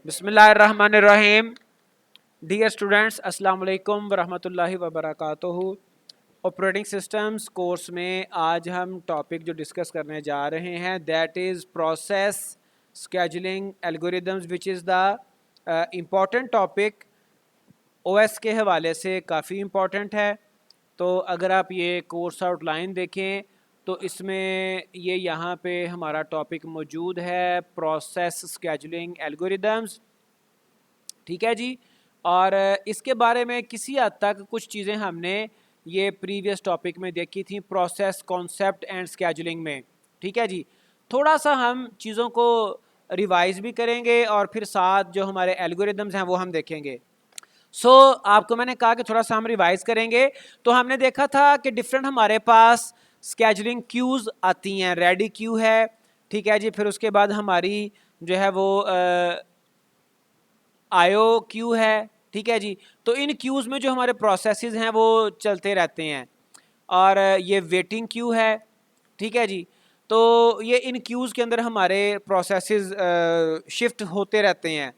बिस्मिल्लाहिर्रहमानिर्रहीम। Dear students, अस्सलाम वालेकुम वरहमतुल्लाहि वबरकातुहू। ऑपरेटिंग सिस्टम्स कोर्स में आज हम टॉपिक जो डिस्कस करने जा रहे हैं that is process scheduling algorithms, which is the important topic. OS के हवाले से काफ़ी इम्पॉर्टेंट है। तो अगर आप ये कोर्स आउटलाइन देखें तो इसमें ये यहाँ पे हमारा टॉपिक मौजूद है, प्रोसेस स्केजुलिंग एल्गोरिदम्स। ठीक है जी। और इसके बारे में किसी हद तक कुछ चीज़ें हमने ये प्रीवियस टॉपिक में देखी थी, प्रोसेस कॉन्सेप्ट एंड स्केजुलिंग में। ठीक है जी। थोड़ा सा हम चीज़ों को रिवाइज भी करेंगे और फिर साथ जो हमारे एल्गोरिदम्स हैं वो हम देखेंगे। आपको मैंने कहा कि थोड़ा सा हम रिवाइज करेंगे। तो हमने देखा था कि डिफरेंट हमारे पास स्केजुलिंग क्यूज़ आती हैं। रेडी क्यू है, ठीक है जी। फिर उसके बाद हमारी जो है वो आयो क्यू है, ठीक है जी। तो इन क्यूज़ में जो हमारे प्रोसेसेस हैं वो चलते रहते हैं। और ये वेटिंग क्यू है, ठीक है जी। तो ये इन क्यूज़ के अंदर हमारे प्रोसेसेस शिफ्ट होते रहते हैं।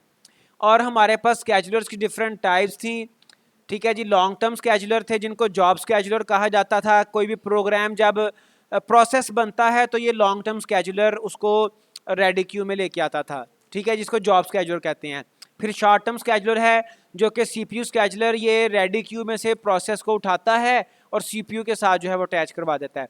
और हमारे पास स्केजुलर्स की डिफरेंट टाइप्स थी, ठीक है जी। लॉन्ग टर्म स्केजुलर थे जिनको जॉब स्केजुलर कहा जाता था। कोई भी प्रोग्राम जब प्रोसेस बनता है तो ये लॉन्ग टर्म स्केजुलर उसको रेडी क्यू में लेके आता था, ठीक है, जिसको जॉब स्केजुलर कहते हैं। फिर शॉर्ट टर्म स्केजुलर है जो कि सीपीयू स्केजुलर, ये रेडी क्यू में से प्रोसेस को उठाता है और सीपीयू के साथ जो है वो अटैच करवा देता है।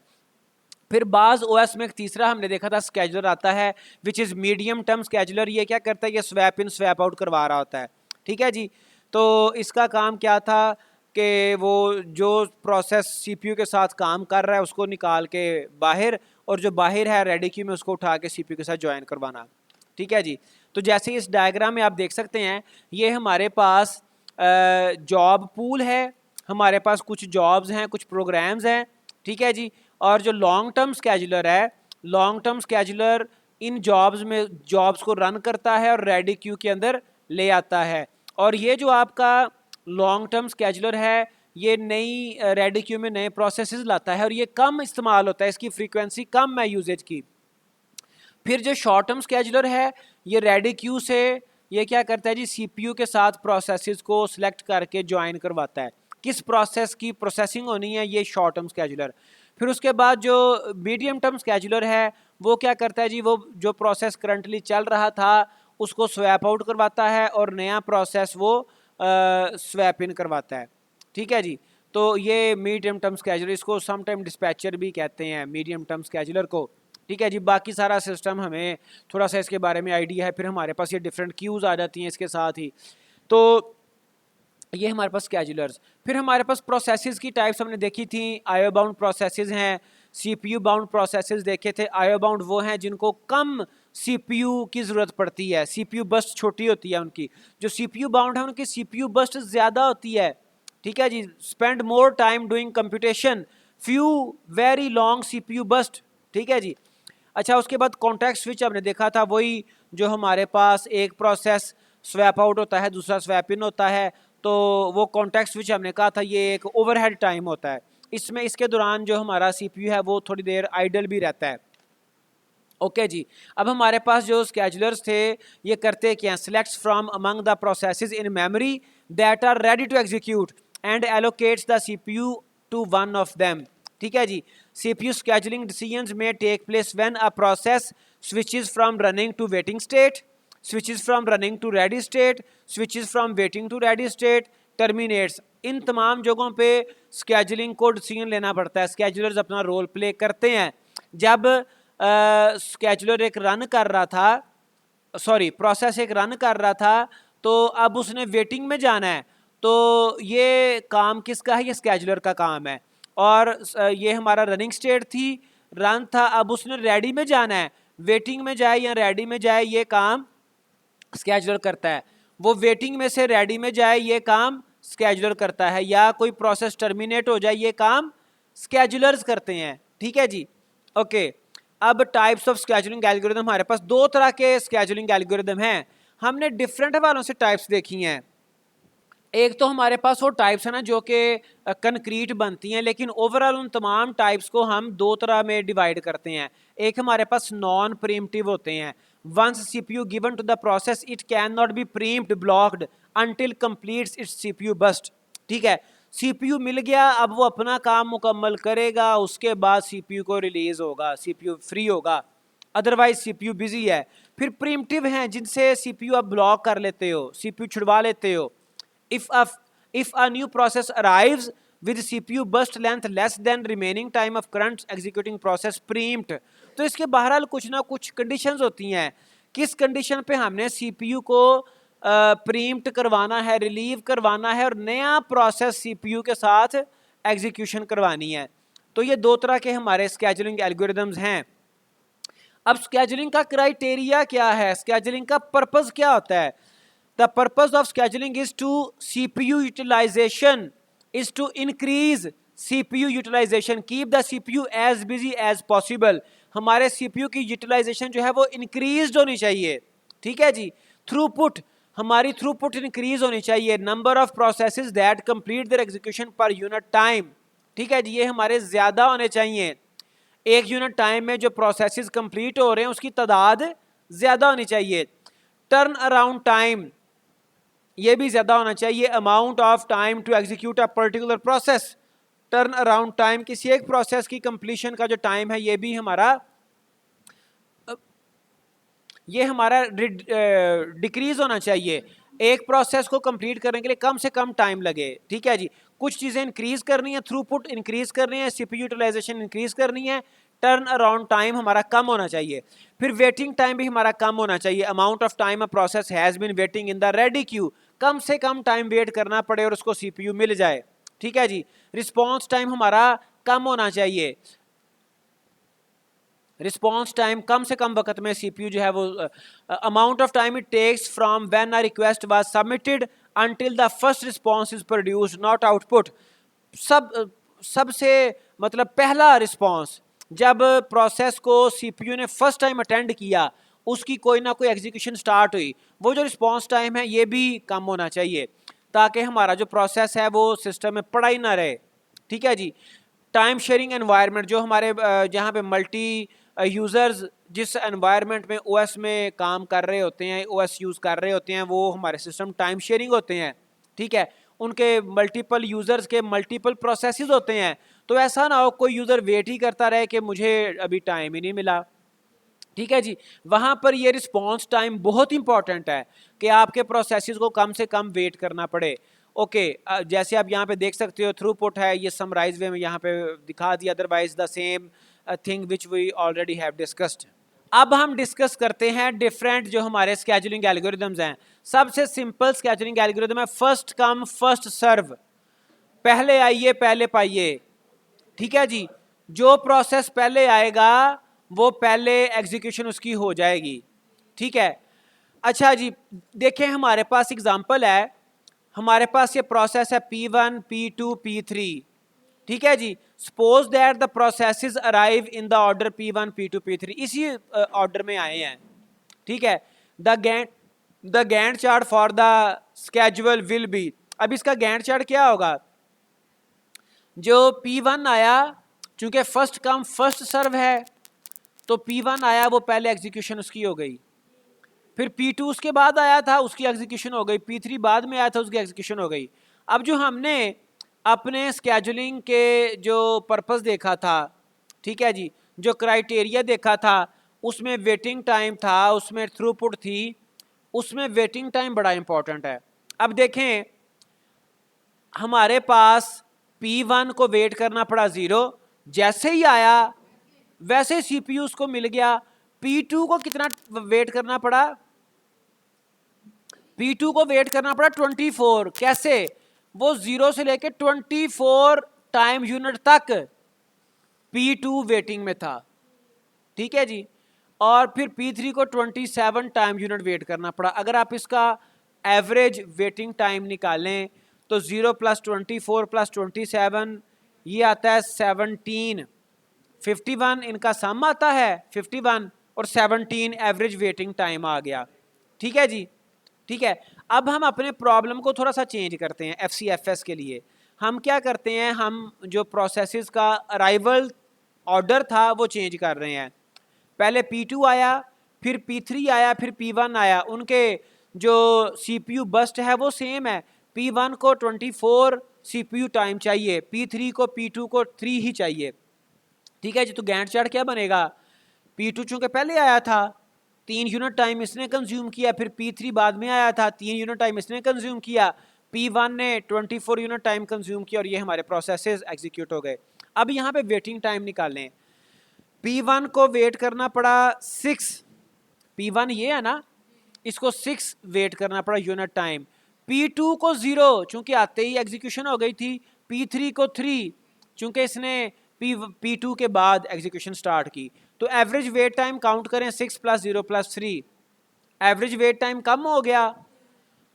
फिर बाज ओएस में एक तीसरा हमने देखा था स्केजुलर आता है which is medium term scheduler. ये क्या करता है, ये स्वैप इन स्वैप आउट करवा रहा होता है, ठीक है जी। तो इसका काम क्या था कि वो जो प्रोसेस सीपीयू के साथ काम कर रहा है उसको निकाल के बाहर, और जो बाहर है रेडी क्यू में उसको उठा के सीपीयू के साथ ज्वाइन करवाना, ठीक है जी। तो जैसे इस डायग्राम में आप देख सकते हैं, ये हमारे पास जॉब पूल है, हमारे पास कुछ जॉब्स हैं, कुछ प्रोग्राम्स हैं, ठीक है जी। और जो लॉन्ग टर्म स्केजुलर है, लॉन्ग टर्म स्केजुलर इन जॉब्स में जॉब्स को रन करता है और रेडी क्यू के अंदर ले आता है। और ये जो आपका लॉन्ग टर्म स्केजुलर है ये नई रेडी क्यू में नए प्रोसेसेस लाता है और ये कम इस्तेमाल होता है, इसकी फ्रीक्वेंसी कम है यूजेज की। फिर जो शॉर्ट टर्म स्केजुलर है ये रेडी क्यू से ये क्या करता है जी, सीपीयू के साथ प्रोसेसेस को सिलेक्ट करके ज्वाइन करवाता है। किस प्रोसेस की प्रोसेसिंग होनी है, ये शॉर्ट टर्म स्केजुलर। फिर उसके बाद जो मीडियम टर्म स्केजुलर है वो क्या करता है जी, वो जो प्रोसेस करंटली चल रहा था उसको स्वैप आउट करवाता है और नया प्रोसेस वो स्वैप इन करवाता है, ठीक है जी। तो ये मीडियम टर्म स्केजुलर, इसको सम टाइम डिस्पैचर भी कहते हैं मीडियम टर्म स्केजुलर को, ठीक है जी। बाकी सारा सिस्टम हमें थोड़ा सा इसके बारे में आइडिया है। फिर हमारे पास ये डिफरेंट क्यूज़ आ जाती हैं इसके साथ ही। तो ये हमारे पास स्केजुलर्स। फिर हमारे पास प्रोसेसेस की टाइप्स हमने देखी थी। आयो बाउंड प्रोसेसेस हैं, सीपीयू बाउंड प्रोसेसेस देखे थे। आयो बाउंड वो हैं जिनको कम सीपीयू की ज़रूरत पड़ती है, सीपीयू बस्ट छोटी होती है उनकी। जो सीपीयू बाउंड है उनकी सीपीयू बस्ट ज़्यादा होती है, ठीक है जी। Spend more time doing computation, few very long CPU burst, ठीक है जी। अच्छा, उसके बाद कॉन्टेक्स्ट स्विच हमने देखा था, वही जो हमारे पास एक प्रोसेस स्वैप आउट होता है दूसरा स्वैप इन होता है। तो वो कॉन्टेक्स्ट स्विच हमने कहा था ये एक ओवरहेड टाइम होता है, इसमें इसके दौरान जो हमारा सीपीयू है वो थोड़ी देर आइडल भी रहता है, ओके जी। अब हमारे पास जो स्केजुलर्स थे ये करते क्या, selects from among the processes in memory that are ready to execute and allocates the CPU to one of them, ठीक है जी। सीपीयू स्केजुलिंग डिसीजंस में take place when a process switches from running to waiting state, switches from running to ready state, switches from waiting to ready state, terminates. इन तमाम जगहों पे scheduling को decision लेना पड़ता है, स्केजुलर्स अपना रोल प्ले करते हैं। जब स्केजुलर एक रन कर रहा था, सॉरी प्रोसेस एक रन कर रहा था, तो अब उसने वेटिंग में जाना है, तो ये काम किसका है, ये स्केजुलर का काम है। और ये हमारा रनिंग स्टेट थी, रन था, अब उसने रेडी में जाना है, वेटिंग में जाए या रेडी में जाए ये काम स्केजुलर करता है। वो वेटिंग में से रेडी में जाए ये काम स्केजुलर करता है, या कोई प्रोसेस टर्मिनेट हो जाए ये काम स्केजुलर्स करते हैं, ठीक है जी। ओके, अब टाइप्स ऑफ स्केजुलिंग एल्गोरिदम, हमारे पास दो तरह के स्केजुलिंग एल्गोरिदम हैं। हमने डिफरेंट वालों से टाइप्स देखी हैं। एक तो हमारे पास वो टाइप्स है ना जो कि कंक्रीट बनती हैं, लेकिन ओवरऑल उन तमाम टाइप्स को हम दो तरह में डिवाइड करते हैं। एक हमारे पास नॉन प्रीम्प्टिव होते हैं, once CPU given to the process it cannot be preempted blocked until completes its CPU burst। ठीक है, CPU मिल गया, अब वो अपना काम मुकम्मल करेगा, उसके बाद CPU को रिलीज होगा, CPU फ्री होगा, अदरवाइज CPU बिजी है। फिर प्रीम्प्टिव हैं जिनसे CPU आप ब्लॉक कर लेते हो, CPU छुड़वा लेते हो। if a new process arrives with CPU burst length less than remaining time of current executing process preempt। तो इसके बहरहाल कुछ ना कुछ कंडीशंस होती हैं, किस कंडीशन पे हमने CPU को प्रीम्प्ट करवाना है, रिलीव करवाना है और नया प्रोसेस CPU के साथ एग्जीक्यूशन करवानी है। तो ये दो तरह के हमारे स्केजुलिंग एल्गोरिदम्स हैं। अब स्केजुलिंग का क्राइटेरिया क्या है, स्केजुलिंग का पर्पस क्या होता है? The purpose of scheduling is to CPU utilization is to increase CPU utilization, keep the CPU as busy as possible। हमारे CPU की यूटिलाइजेशन जो है वो इंक्रीज होनी चाहिए। ठीक है जी, थ्रूपुट, हमारी थ्रूपुट इंक्रीज होनी चाहिए, number of processes that complete their execution per unit time. ठीक है जी, ये हमारे ज़्यादा होने चाहिए, एक यूनिट टाइम में जो प्रोसेसेस कंप्लीट हो रहे हैं उसकी तादाद ज़्यादा होनी चाहिए। टर्न अराउंड टाइम ये भी ज़्यादा होना चाहिए, amount of time to execute a particular process. Turn around time, किसी एक प्रोसेस की कंप्लीशन का जो टाइम है ये भी हमारा डिक्रीज होना चाहिए, एक प्रोसेस को कंप्लीट करने के लिए कम से कम टाइम लगे। ठीक है जी, कुछ चीज़ें इंक्रीज करनी है, थ्रूपुट इंक्रीज करनी है, CPU यूटिलाइजेशन इंक्रीज करनी है, टर्न अराउंड टाइम हमारा कम होना चाहिए। फिर वेटिंग टाइम भी हमारा कम होना चाहिए, amount of time a process has been waiting in the ready queue, कम से कम टाइम वेट करना पड़े और उसको CPU मिल जाए। ठीक है जी, रिस्पॉन्स टाइम हमारा कम होना चाहिए, रिस्पॉन्स टाइम कम से कम वक्त में CPU जो है वो amount of time it takes from when a request was submitted until the first response is produced not output. सबसे मतलब पहला रिस्पॉन्स जब प्रोसेस को CPU ने फर्स्ट टाइम अटेंड किया, उसकी कोई ना कोई एग्जीक्यूशन स्टार्ट हुई, वो जो रिस्पॉन्स टाइम है ये भी कम होना चाहिए ताकि हमारा जो प्रोसेस है वो सिस्टम में पड़ा ही ना रहे। ठीक है जी, टाइम शेयरिंग एनवायरनमेंट, जो हमारे जहाँ पे मल्टी यूज़र्स जिस एनवायरनमेंट में OS में काम कर रहे होते हैं, OS यूज़ कर रहे होते हैं, वो हमारे सिस्टम टाइम शेयरिंग होते हैं। ठीक है, उनके मल्टीपल यूज़र्स के मल्टीपल प्रोसेसेस होते हैं, तो ऐसा ना हो कोई यूज़र वेट ही करता रहे कि मुझे अभी टाइम ही नहीं मिला। ठीक है जी, वहाँ पर ये रिस्पॉन्स टाइम बहुत इंपॉर्टेंट है कि आपके प्रोसेसेस को कम से कम वेट करना पड़े। ओके, जैसे आप यहाँ पे देख सकते हो थ्रूपुट है, ये समराइज वे में यहाँ पे दिखा दिया, otherwise the same thing which we already have discussed. अब हम डिस्कस करते हैं डिफरेंट जो हमारे स्केजुलिंग एल्गोरिदम्स हैं। सबसे सिंपल स्केजुलिंग एल्गोरिदम है फर्स्ट कम फर्स्ट सर्व, पहले आइए पहले पाइए। ठीक है जी, जो प्रोसेस पहले आएगा वो पहले एग्जीक्यूशन उसकी हो जाएगी। ठीक है, अच्छा जी, देखें हमारे पास एग्जांपल है, हमारे पास ये प्रोसेस है P1 P2 P3। ठीक है जी, suppose that the processes arrive in the order P1 P2 P3, इसी ऑर्डर में आए हैं। ठीक है, the Gantt chart for the schedule will be, अब इसका गैंट चार्ट क्या होगा? जो P1 आया, चूंकि फर्स्ट कम फर्स्ट सर्व है तो P1 आया, वो पहले एग्जीक्यूशन उसकी हो गई। फिर P2 उसके बाद आया था, उसकी एग्जीक्यूशन हो गई। P3 बाद में आया था, उसकी एग्जीक्यूशन हो गई। अब जो हमने अपने स्केजुलिंग के जो पर्पस देखा था, ठीक है जी, जो क्राइटेरिया देखा था, उसमें वेटिंग टाइम था, उसमें थ्रूपुट थी, उसमें वेटिंग टाइम बड़ा इंपॉर्टेंट है। अब देखें हमारे पास P1 को वेट करना पड़ा 0, जैसे ही आया वैसे CPU उसको मिल गया। P2 को कितना वेट करना पड़ा? P2 को वेट करना पड़ा 24। कैसे? वो 0 से लेके 24 टाइम यूनिट तक P2 वेटिंग में था। ठीक है जी, और फिर P3 को 27 टाइम यूनिट वेट करना पड़ा। अगर आप इसका एवरेज वेटिंग टाइम निकालें तो 0 + 24 + 27 ये आता है 17। 51 इनका सम आता है 51 और 17 एवरेज वेटिंग टाइम आ गया। ठीक है जी, ठीक है। अब हम अपने प्रॉब्लम को थोड़ा सा चेंज करते हैं FCFS के लिए। हम क्या करते हैं, हम जो प्रोसेसेस का अराइवल ऑर्डर था वो चेंज कर रहे हैं। पहले P2 आया, फिर P3 आया, फिर P1 आया, उनके जो CPU बस्ट है वो सेम है। P1 को 24 CPU टाइम चाहिए, P3 को P2 को 3 ही चाहिए। ठीक है जी, तो गैंट चार्ट क्या बनेगा, P2 चूंकि पहले आया था 3 यूनिट टाइम इसने कंज्यूम किया, फिर P3 बाद में आया था 3 यूनिट टाइम इसने कंज्यूम किया, P1 ने 24 यूनिट टाइम कंज्यूम किया और ये हमारे प्रोसेसेस एग्जीक्यूट हो गए। अब यहाँ पे वेटिंग टाइम निकालें। P1 को वेट करना पड़ा 6, P1 ये है ना, इसको 6 वेट करना पड़ा यूनिट टाइम। P2 को 0 चूंकि आते ही एग्जीक्यूशन हो गई थी, P3 को 3 चूंकि इसने P2 के बाद एग्जीक्यूशन स्टार्ट की। तो एवरेज वेट टाइम काउंट करें 6 + 0 + 3, एवरेज वेट टाइम कम हो गया।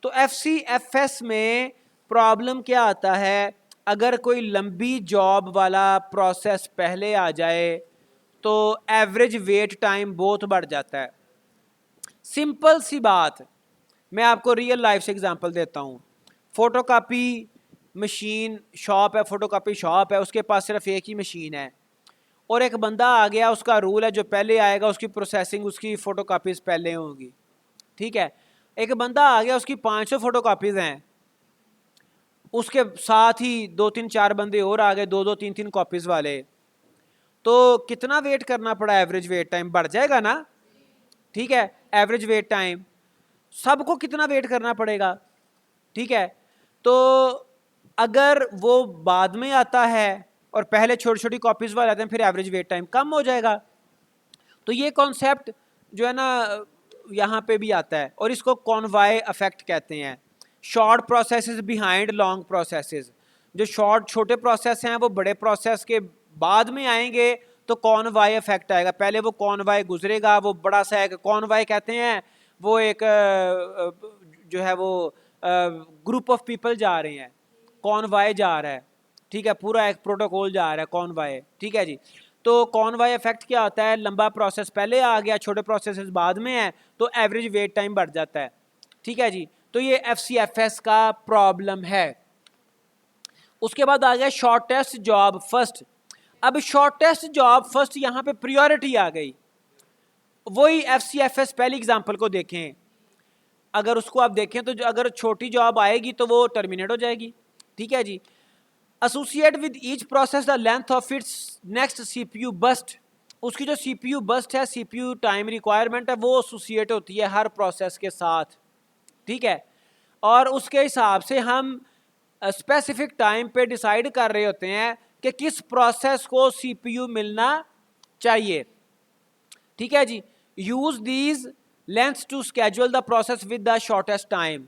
तो FCFS में प्रॉब्लम क्या आता है, अगर कोई लंबी जॉब वाला प्रोसेस पहले आ जाए तो एवरेज वेट टाइम बहुत बढ़ जाता है। सिंपल सी बात, मैं आपको रियल लाइफ से एग्जांपल देता हूँ। फोटोकॉपी मशीन शॉप है, फोटोकॉपी शॉप है, उसके पास सिर्फ एक ही मशीन है और एक बंदा आ गया, उसका रूल है जो पहले आएगा उसकी प्रोसेसिंग, उसकी फ़ोटोकॉपीज़ पहले होंगी। ठीक है, एक बंदा आ गया, उसकी 500 फ़ोटोकॉपीज़ हैं, उसके साथ ही 2-3-4 बंदे और आ गए, 2-2 3-3 कॉपीज़ वाले, तो कितना वेट करना पड़ा, एवरेज वेट टाइम बढ़ जाएगा ना। ठीक है, एवरेज वेट टाइम सबको कितना वेट करना पड़ेगा। ठीक है, तो अगर वो बाद में आता है और पहले छोटी छोटी कॉपीज वाले आते हैं, फिर एवरेज वेट टाइम कम हो जाएगा। तो ये कॉन्सेप्ट जो है ना यहाँ पे भी आता है और इसको कॉनवाय इफेक्ट कहते हैं। Short processes behind long processes, जो शॉर्ट छोटे प्रोसेस हैं वो बड़े प्रोसेस के बाद में आएंगे तो कॉनवाय इफेक्ट आएगा। पहले वो कॉनवाय गुजरेगा, वो बड़ा सा एक कॉनवाय कहते हैं, वो एक जो है वो ग्रुप ऑफ पीपल जा रहे हैं, कॉनवाय जा रहा है। ठीक है, पूरा एक प्रोटोकॉल जा रहा है कॉनवाय। ठीक है जी, तो कॉनवाय इफेक्ट क्या होता है, लंबा प्रोसेस पहले आ गया, छोटे प्रोसेस बाद में है, तो एवरेज वेट टाइम बढ़ जाता है। ठीक है जी, तो ये FCFS का प्रॉब्लम है। उसके बाद आ गया शॉर्टेस्ट जॉब फर्स्ट। अब शॉर्टेस्ट जॉब फर्स्ट यहाँ पे प्रायोरिटी आ गई। वही FCFS पहली एग्जांपल को देखें, अगर उसको आप देखें तो अगर छोटी जॉब आएगी तो वो टर्मिनेट हो जाएगी। ठीक है जी, associate with each process the length of its next CPU burst. उसकी जो CPU बस्ट है, CPU टाइम रिक्वायरमेंट है, वो एसोसिएट होती है हर प्रोसेस के साथ। ठीक है, और उसके हिसाब से हम स्पेसिफिक टाइम पे डिसाइड कर रहे होते हैं कि किस प्रोसेस को CPU मिलना चाहिए। ठीक है जी, use these lengths to schedule the process with the shortest time.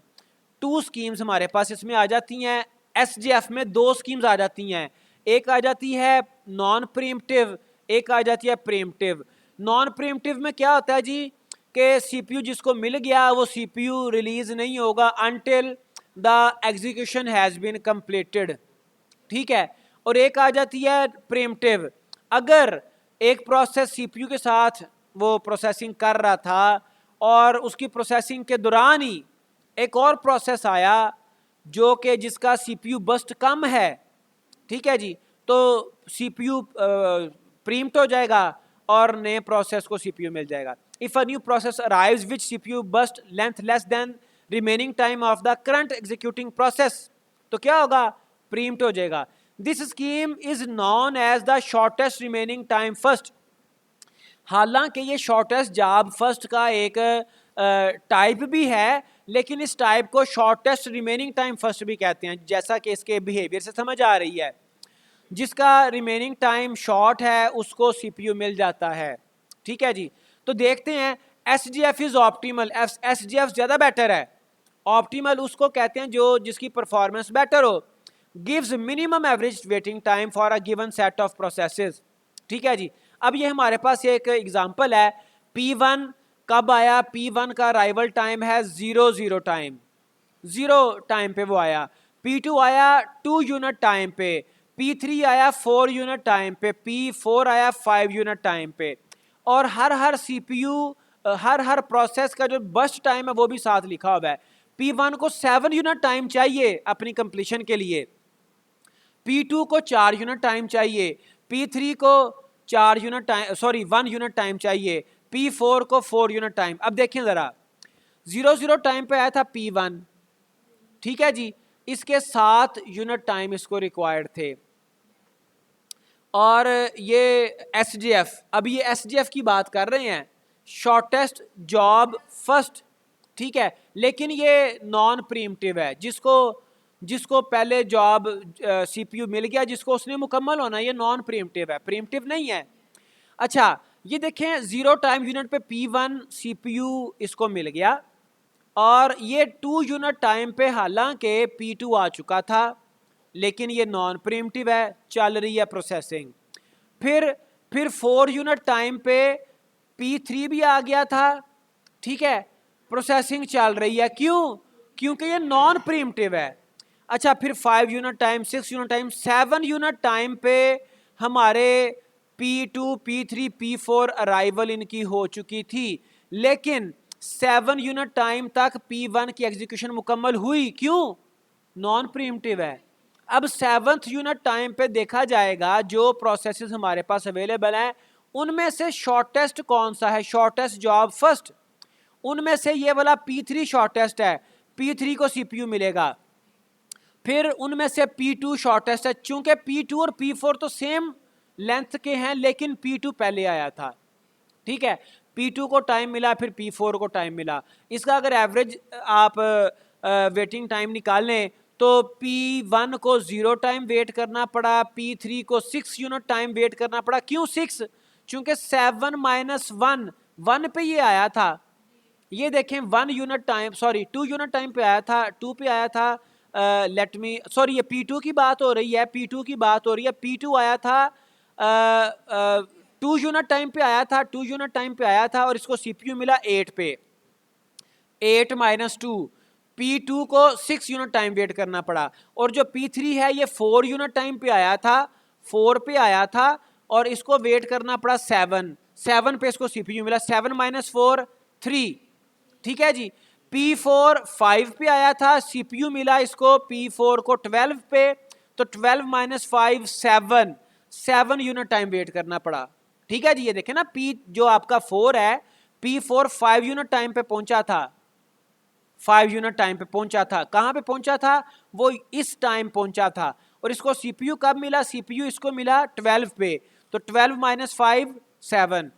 2 schemes हमारे पास इसमें आ जाती हैं। SGF में 2 स्कीम्स आ जाती हैं, एक आ जाती है नॉन प्रीम्प्टिव, एक आ जाती है प्रीम्प्टिव। नॉन प्रीम्प्टिव में क्या होता है जी कि CPU जिसको मिल गया वो CPU रिलीज नहीं होगा until the execution has been completed. ठीक है, और एक आ जाती है प्रीम्प्टिव, अगर एक प्रोसेस CPU के साथ वो प्रोसेसिंग कर रहा था और उसकी प्रोसेसिंग के दौरान ही एक और प्रोसेस आया जो कि जिसका CPU बस्ट कम है। ठीक है जी, तो CPU प्रीम्प्ट हो जाएगा और नए प्रोसेस को CPU मिल जाएगा। If a new process arrives which CPU burst length less than remaining time of the current executing process, तो क्या होगा, प्रीम्प्ट हो जाएगा। This scheme is known as the shortest remaining time first. हालांकि ये शॉर्टेस्ट जॉब फर्स्ट का एक type भी है, लेकिन इस टाइप को शॉर्टेस्ट रिमेनिंग टाइम फर्स्ट भी कहते हैं, जैसा कि इसके बिहेवियर से समझ आ रही है। जिसका रिमेनिंग टाइम शॉर्ट है उसको CPU मिल जाता है। ठीक है जी, तो देखते हैं SGF इज ऑप्टिमल। SGF ज़्यादा बेटर है। ऑप्टिमल उसको कहते हैं जो जिसकी परफॉर्मेंस बेटर हो। Gives minimum average waiting time for a given set of processes. ठीक है जी, अब ये हमारे पास एक एग्जांपल है। P1 कब आया, P1 का अराइवल टाइम है 0 टाइम, 0 टाइम पे वो आया। P2 आया 2 यूनिट टाइम पे, P3 आया 4 यूनिट टाइम पे, P4 आया 5 यूनिट टाइम पे। और हर CPU हर प्रोसेस का जो बस्ट टाइम है वो भी साथ लिखा हुआ है। P1 को 7 यूनिट टाइम चाहिए अपनी कंप्लीशन के लिए, P2 को 4 यूनिट टाइम चाहिए, P3 को 4 यूनिट टाइम 1 यूनिट टाइम चाहिए, P4 को 4 यूनिट टाइम। अब देखिए ज़रा, 0 टाइम पे आया था P1, ठीक है जी, इसके 7 यूनिट टाइम इसको रिक्वायर्ड थे। और ये SJF, अब ये SJF की बात कर रहे हैं, शॉर्टेस्ट जॉब फर्स्ट, ठीक है, लेकिन ये नॉन प्रीम्प्टिव है, जिसको पहले जॉब CPU मिल गया, जिसको उसने मुकम्मल होना, ये नॉन प्रीम्प्टिव है, प्रीम्प्टिव नहीं है। अच्छा, ये देखें 0 टाइम यूनिट पे P1 CPU इसको मिल गया, और ये 2 यूनिट टाइम पे हालांकि P2 आ चुका था, लेकिन ये नॉन प्रीम्प्टिव है, चल रही है प्रोसेसिंग। फिर 4 यूनिट टाइम पे P3 भी आ गया था, ठीक है, प्रोसेसिंग चल रही है, क्यों? क्योंकि ये नॉन प्रीम्प्टिव है। अच्छा, फिर 5 unit time, 6 unit time, 7 unit time पे हमारे P2 P3 P4 अराइवल इनकी हो चुकी थी, लेकिन 7 यूनिट टाइम तक P1 की एग्जीक्यूशन मुकम्मल हुई, क्यों? नॉन प्रीम्प्टिव है। अब 7th यूनिट टाइम पे देखा जाएगा जो प्रोसेसेस हमारे पास अवेलेबल हैं, उनमें से शॉर्टेस्ट कौन सा है, शॉर्टेस्ट जॉब फर्स्ट, उनमें से ये वाला P3 शॉर्टेस्ट है, P3 को CPU मिलेगा। फिर उनमें से P2 शॉर्टेस्ट है, चूंकि P2 और P4 तो सेम लेंथ के हैं, लेकिन P2 पहले आया था, ठीक है, P2 को टाइम मिला, फिर P4 को टाइम मिला। इसका अगर एवरेज आप वेटिंग टाइम निकालें तो P1 को 0 टाइम वेट करना पड़ा, P3 को 6 यूनिट टाइम वेट करना पड़ा, क्यों 6? चूंकि 7 - 1 1 पे ये आया था, ये देखें 1 unit time, sorry 2 unit time पे आया था, 2 पे आया था, लेट मी, सॉरी ये P2 की बात हो रही है, P2 की बात हो रही है, P2 आया था 2 यूनिट टाइम पे आया था, 2 यूनिट टाइम पे आया था, और इसको CPU मिला 8 पे, 8 - 2, P2 को 6 यूनिट टाइम वेट करना पड़ा। और जो P3 है ये 4 यूनिट टाइम पे आया था, 4 पे आया था, और इसको वेट करना पड़ा 7 पे इसको CPU मिला, 7 - 4 3, ठीक है जी। P4 5 पे आया था, CPU मिला इसको P4 को 12 पे, तो 12 - 5 7 यूनिट टाइम वेट करना पड़ा, ठीक है जी। ये देखें ना, P जो आपका 4 है, P4 5 यूनिट टाइम पे पहुंचा था, 5 यूनिट टाइम पे पहुंचा था, कहां पे पहुंचा था? वो इस टाइम पहुंचा था। और इसको CPU कब मिला? CPU इसको मिला 12 पे, तो 12 - 5 7,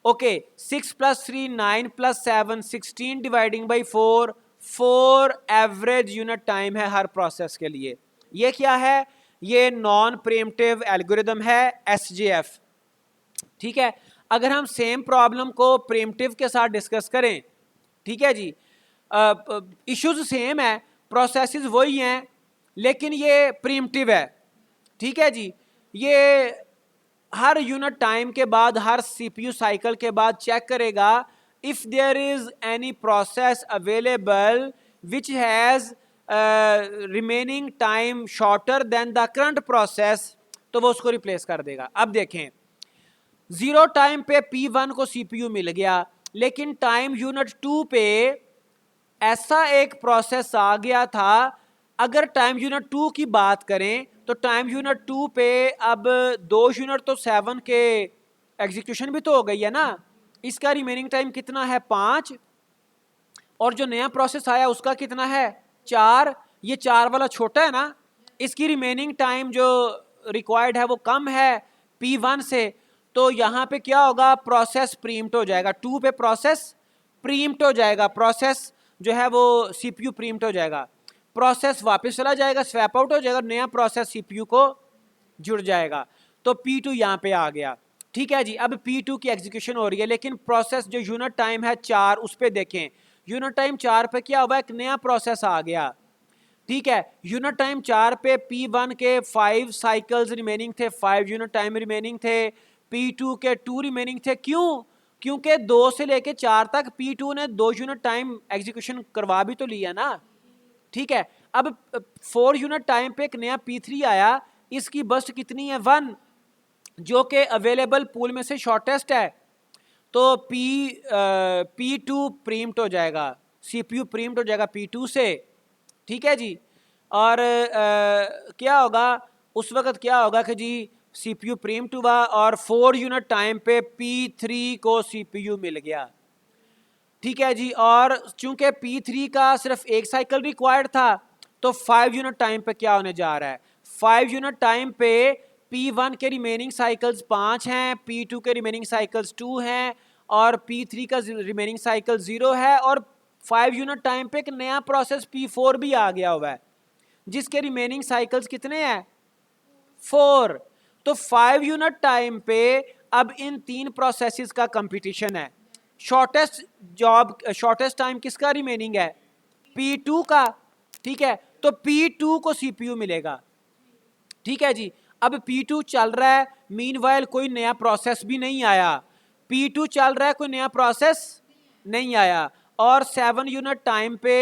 okay, 6 + 3 9 + 7 16 dividing by 4 4 average unit time है हर प्रोसेस के लिए। ये क्या है? ये नॉन प्रीम्प्टिव एल्गोरिदम है, SJF, ठीक है। अगर हम सेम प्रॉब्लम को प्रीम्प्टिव के साथ डिस्कस करें, ठीक है जी, इश्यूज सेम है, प्रोसेसेस वही हैं, लेकिन ये प्रीम्प्टिव है, ठीक है जी। ये हर यूनिट टाइम के बाद, हर CPU साइकिल के बाद चेक करेगा if there is any process available which has remaining time shorter than the current process, तो वो उसको रिप्लेस कर देगा। अब देखें, 0 टाइम पे P1 को CPU मिल गया, लेकिन टाइम यूनिट 2 पे ऐसा एक प्रोसेस आ गया था। अगर टाइम यूनिट 2 की बात करें तो टाइम यूनिट 2 पे अब 2 यूनिट तो 7 के एग्जीक्यूशन भी तो हो गई है ना, इसका रिमेनिंग टाइम कितना है? 5, और जो नया प्रोसेस आया उसका कितना है? 4। ये 4 वाला छोटा है ना, इसकी रिमेनिंग टाइम जो रिक्वायर्ड है वो कम है P1 से, तो यहाँ पे क्या होगा? प्रोसेस प्रीम्प्ट हो जाएगा, 2 पे प्रोसेस प्रीम्प्ट हो जाएगा, प्रोसेस जो है वो CPU प्रीम्प्ट हो जाएगा, प्रोसेस वापस चला जाएगा, स्वैप आउट हो जाएगा, नया प्रोसेस CPU को जुड़ जाएगा, तो P2 यहाँ पे आ गया, ठीक है जी। अब P2 की एग्जीक्यूशन हो रही है, लेकिन प्रोसेस जो यूनिट टाइम है 4, उस पर देखें, यूनिट टाइम 4 पे क्या हुआ? एक नया प्रोसेस आ गया, ठीक है। यूनिट टाइम 4 पे P1 के 5 साइकिल्स रिमेनिंग थे, 5 यूनिट टाइम रिमेनिंग थे, P2 के 2 रिमेनिंग थे, क्यों? क्योंकि 2 से लेके 4 तक P2 ने 2 यूनिट टाइम एग्जीक्यूशन करवा भी तो लिया ना, ठीक है। अब 4 यूनिट टाइम पे एक नया P3 आया, इसकी बस्ट कितनी है? 1, जो कि अवेलेबल पूल में से शॉर्टेस्ट है, तो P2 प्रीम्प्ट हो जाएगा, CPU प्रीम्प्ट हो जाएगा P2 से, ठीक है जी। और क्या होगा उस वक्त? क्या होगा कि जी CPU प्रीम्प्ट हुआ और 4 यूनिट टाइम पे P3 को CPU मिल गया, ठीक है जी। और चूंकि P3 का सिर्फ एक साइकिल रिक्वायर्ड था तो 5 यूनिट टाइम पे क्या होने जा रहा है, 5 यूनिट टाइम पे P1 के रिमेनिंग साइकिल्स 5 हैं, P2 के रिमेनिंग साइकिल्स 2 हैं और P3 का रिमेनिंग साइकिल 0 है। और 5 यूनिट टाइम पे एक नया प्रोसेस P4 भी आ गया हुआ है जिसके रिमेनिंग साइकिल्स कितने हैं, 4। तो 5 यूनिट टाइम पे अब इन तीन प्रोसेसेस का कंपटीशन है। शॉर्टेस्ट टाइम किसका रिमेनिंग है, P2 का, ठीक है। तो P2 को CPU मिलेगा, ठीक है जी। अब P2 चल रहा है, मीनवाइल कोई नया प्रोसेस भी नहीं आया, P2 चल रहा है, कोई नया प्रोसेस नहीं आया और 7 यूनिट टाइम पे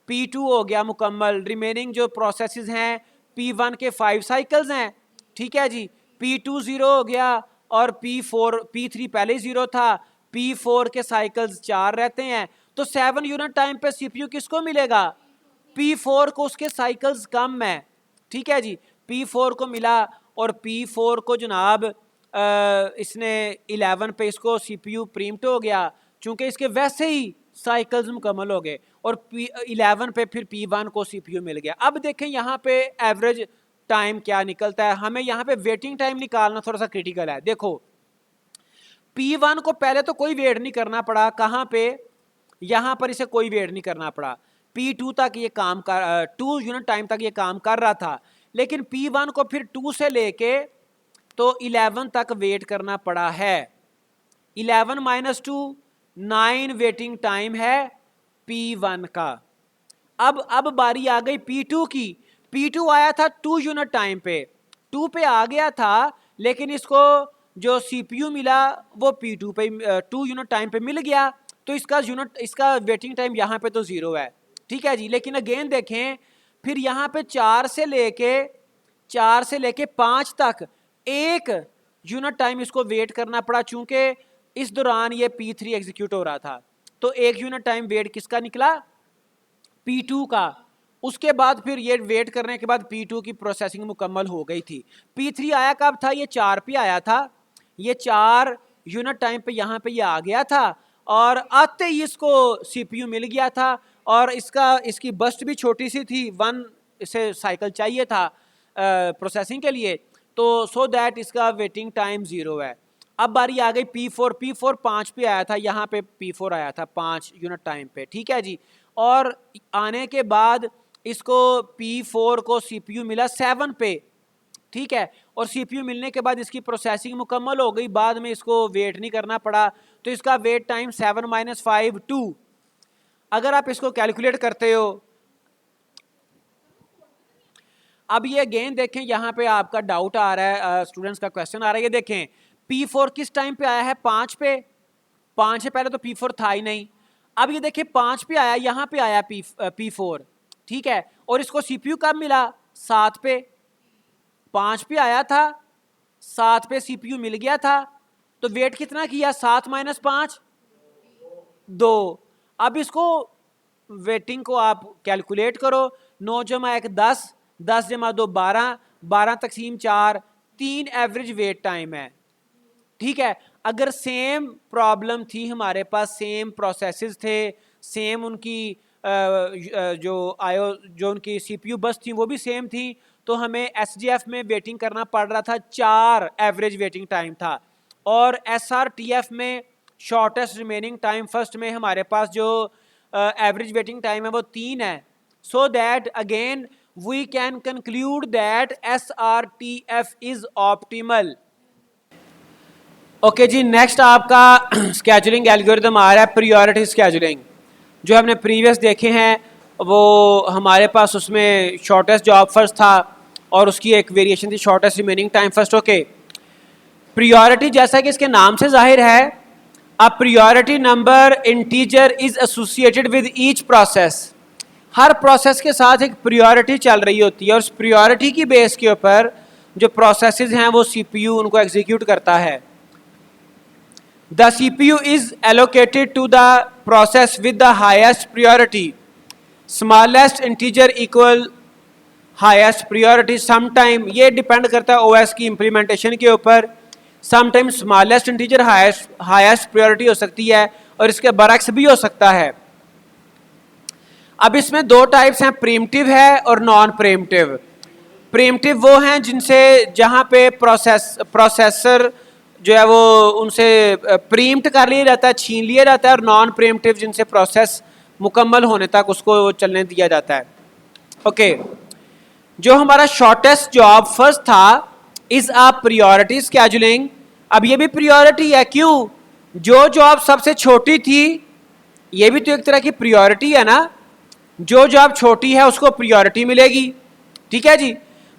P2 हो गया मुकम्मल। रिमेनिंग जो प्रोसेसेस हैं P1 के 5 साइकिल्स हैं, ठीक है जी। P2 0 हो गया और P3 पहले 0 था, P4 के साइकिल्स 4 रहते हैं। तो 7 यूनिट टाइम पे CPU किसको मिलेगा, P4 को, उसके साइकिल्स कम है, ठीक है जी। P4 को मिला और P4 को जनाब इसने 11 पे इसको CPU प्रीम्प्ट हो गया चूंकि इसके वैसे ही साइकिल्स मुकम्मल हो गए और P11 पे फिर P1 को CPU मिल गया। अब देखें यहाँ पे एवरेज टाइम क्या निकलता है, हमें यहाँ पे वेटिंग टाइम निकालना थोड़ा सा क्रिटिकल है। देखो P1 को पहले तो कोई वेट नहीं करना पड़ा, कहाँ पे, यहाँ पर इसे कोई वेट नहीं करना पड़ा। P2 तक ये काम कर 2 यूनिट टाइम तक ये काम कर रहा था, लेकिन P1 को फिर 2 से लेके तो 11 तक वेट करना पड़ा है। 11 माइनस 2 9 वेटिंग टाइम है P1 का। अब बारी आ गई P2 की। P2 आया था 2 यूनिट टाइम पे, 2 पे आ गया था, लेकिन इसको जो CPU मिला वो P2 पे 2 यूनिट टाइम पे मिल गया, तो इसका वेटिंग टाइम यहाँ पे तो 0 है, ठीक है जी। लेकिन अगेन देखें फिर यहाँ पे 4 से लेके 5 तक 1 यूनिट टाइम इसको वेट करना पड़ा चूंकि इस दौरान ये P3 एग्जीक्यूट हो रहा था। तो 1 यूनिट टाइम वेट किसका निकला, P2 का। उसके बाद फिर ये वेट करने के बाद P2 की प्रोसेसिंग मुकम्मल हो गई थी। P3 आया कब था, ये 4 पे आया था, ये 4 यूनिट टाइम पे यहाँ पे ये आ गया था और आते ही इसको CPU मिल गया था और इसकी बस्ट भी छोटी सी थी, 1 इसे साइकिल चाहिए था प्रोसेसिंग के लिए, तो सो दैट इसका वेटिंग टाइम 0 है। अब बारी आ गई P4 5 पे आया था, यहाँ पे P4 आया था 5 यूनिट टाइम पे, ठीक है जी। और आने के बाद इसको P4 को CPU मिला 7 पे, ठीक है। और CPU मिलने के बाद इसकी प्रोसेसिंग मुकम्मल हो गई, बाद में इसको वेट नहीं करना पड़ा, तो इसका वेट टाइम 7 - 5 2। अगर आप इसको कैलकुलेट करते हो, अब ये अगेन देखें, यहाँ पे आपका डाउट आ रहा है, स्टूडेंट्स का क्वेश्चन आ रहा है, ये देखें P4 किस टाइम पे आया है, 5 पे, 5 से पहले तो P4 था ही नहीं। अब ये देखिए 5 पे आया, यहाँ पे आया P4, ठीक है। और इसको CPU कब मिला, 7 पे, 5 पे आया था, 7 पे CPU मिल गया था, तो वेट कितना किया, 7 - 5 2। अब इसको वेटिंग को आप कैलकुलेट करो, 9 + 1 10, 10 + 2 12, 12 तक़सीम 4, 3 एवरेज वेट टाइम है, ठीक है। अगर सेम प्रॉब्लम थी हमारे पास, सेम प्रोसेसेस थे, सेम उनकी जो उनकी CPU बस थी वो भी सेम थी, तो हमें SGF में वेटिंग करना पड़ रहा था, 4 एवरेज वेटिंग टाइम था। और SRTF में शॉर्टेस्ट रिमेनिंग टाइम फर्स्ट में हमारे पास जो एवरेज वेटिंग टाइम है वो 3 है। So that again we can conclude that SRTF is optimal. Okay जी, नेक्स्ट आपका स्केजुलिंग एल्गोरिथम आ रहा है, प्रायोरिटी स्केजुलिंग। जो हमने प्रीवियस देखे हैं वो हमारे पास उसमें शॉर्टेस्ट जॉब फर्स्ट था और उसकी एक वेरिएशन थी shortest remaining time first. Okay, priority जैसा कि इसके नाम से जाहिर है, a priority number integer is associated with each process. Her process के साथ एक प्रायोरिटी चल रही होती है और उस प्रायोरिटी की बेस के ऊपर जो प्रोसेसेस हैं वो CPU उनको एग्जीक्यूट करता है। The CPU is allocated to the process with the highest priority. Smallest integer equal highest priority, some time ये डिपेंड करता है ओएस की इंप्लीमेंटेशन के ऊपर, some time smallest integer highest priority हो सकती है और इसके बरक्स भी हो सकता है। अब इसमें दो टाइप्स हैं, प्रीम्प्टिव है और नॉन प्रीम्प्टिव। प्रीम्प्टिव वो हैं जिनसे जहां पे प्रोसेसर जो है वो उनसे प्रीम्प्ट कर लिया जाता है, छीन लिया जाता है, और नॉन प्रीम्प्टिव जिनसे प्रोसेस मुकम्मल होने तक उसको चलने दिया जाता है। ओके, जो हमारा शॉर्टेस्ट जॉब फर्स्ट था इज अ प्रायोरिटी स्केड्यूलिंग। अब ये भी प्रायोरिटी है, क्यों? जो जॉब सबसे छोटी थी ये भी तो एक तरह की प्रायोरिटी है ना, जो जॉब छोटी है उसको प्रायोरिटी मिलेगी, ठीक है जी।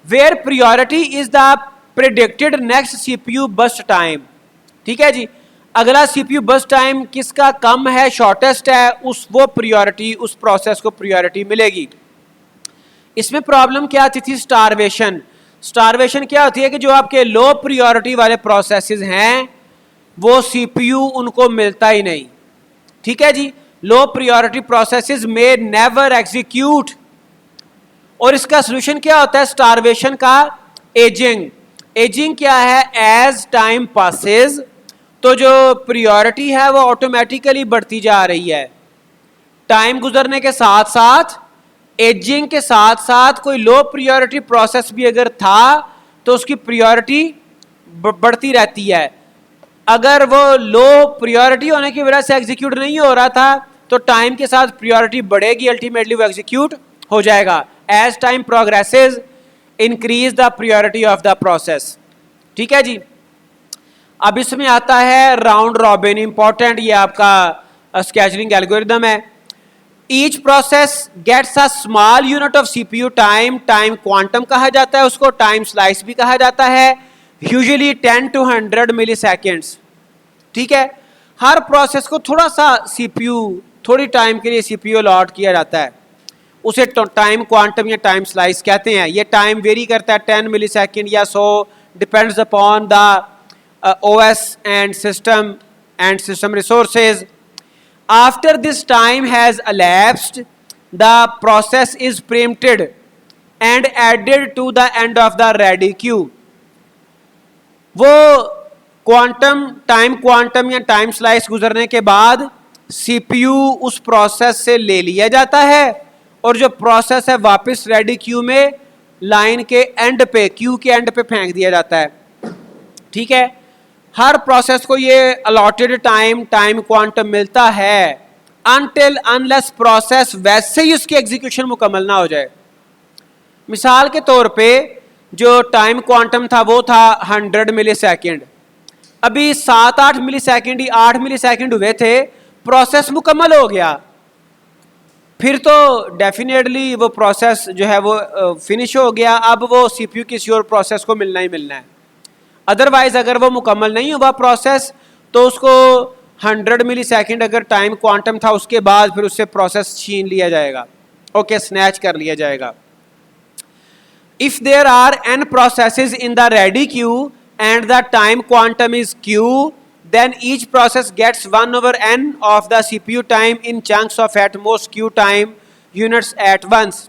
Where priority is the predicted next CPU burst time, ठीक है जी। अगला सीपीयू बर्स्ट टाइम किसका कम है, शॉर्टेस्ट है, उस वो प्रायोरिटी, उस प्रोसेस को प्रायोरिटी मिलेगी। इसमें प्रॉब्लम क्या आती थी, स्टारवेशन। स्टारवेशन क्या होती है कि जो आपके लो प्रायोरिटी वाले प्रोसेसेस हैं वो सीपीयू उनको मिलता ही नहीं, ठीक है जी। लो प्रायोरिटी प्रोसेसेस में नेवर एग्जीक्यूट। और इसका सोल्यूशन क्या होता है स्टारवेशन का, एजिंग। एजिंग क्या है, एज टाइम पासेस तो जो प्रायोरिटी है वो ऑटोमेटिकली बढ़ती जा रही है। टाइम गुजरने के साथ साथ, एजिंग के साथ साथ कोई लो प्रायोरिटी प्रोसेस भी अगर था तो उसकी प्रायोरिटी बढ़ती रहती है। अगर वो लो प्रायोरिटी होने की वजह से एग्जीक्यूट नहीं हो रहा था तो टाइम के साथ प्रायोरिटी बढ़ेगी, अल्टीमेटली वो एग्जीक्यूट हो जाएगा। As time progresses increase the priority of the process, ठीक है जी। अब इसमें आता है राउंड रॉबिन, इंपॉर्टेंट, ये आपका स्केड्यूलिंग एल्गोरिथम है। Each process gets a small unit of CPU time, time quantum कहा जाता है उसको, टाइम स्लाइस भी कहा जाता है, यूजुअली 10 to 100 मिली सेकेंड्स, ठीक है। हर प्रोसेस को थोड़ा सा सीपीयू, थोड़ी टाइम के लिए सीपीयू अलॉट किया जाता है, उसे टाइम क्वांटम या टाइम स्लाइस कहते हैं। ये टाइम वेरी करता है 10 मिली सेकेंड या 100, depends upon the OS and system resources. After this time has elapsed, the process is preempted and added to the end of the ready queue. वो time quantum या time slice गुजरने के बाद CPU उस process से ले लिया जाता है और जो प्रोसेस है वापस रेडी क्यू में लाइन के एंड पे, क्यू के एंड पे फेंक दिया जाता है, ठीक है। हर प्रोसेस को ये अलॉटेड टाइम क्वांटम मिलता है अनटिल अनलेस प्रोसेस वैसे ही उसकी एग्जीक्यूशन मुकम्मल ना हो जाए। मिसाल के तौर पे जो टाइम क्वांटम था वो था 100 मिली सेकेंड, अभी 7-8 मिली सेकेंड ही 8 मिली सेकेंड हुए थे, प्रोसेस मुकम्मल हो गया, फिर तो डेफिनेटली वो प्रोसेस जो है वो फिनिश हो गया। अब वो सीपीयू किसी और प्रोसेस को मिलना ही मिलना है। अदरवाइज अगर वो मुकम्मल नहीं हुआ प्रोसेस तो उसको 100 मिली सेकेंड अगर टाइम क्वांटम था उसके बाद फिर उससे प्रोसेस छीन लिया जाएगा, ओके, स्नैच कर लिया जाएगा। If there are n processes in the ready queue and the time quantum is q, then each process gets 1/n of the CPU time in chunks of at most q time units at once.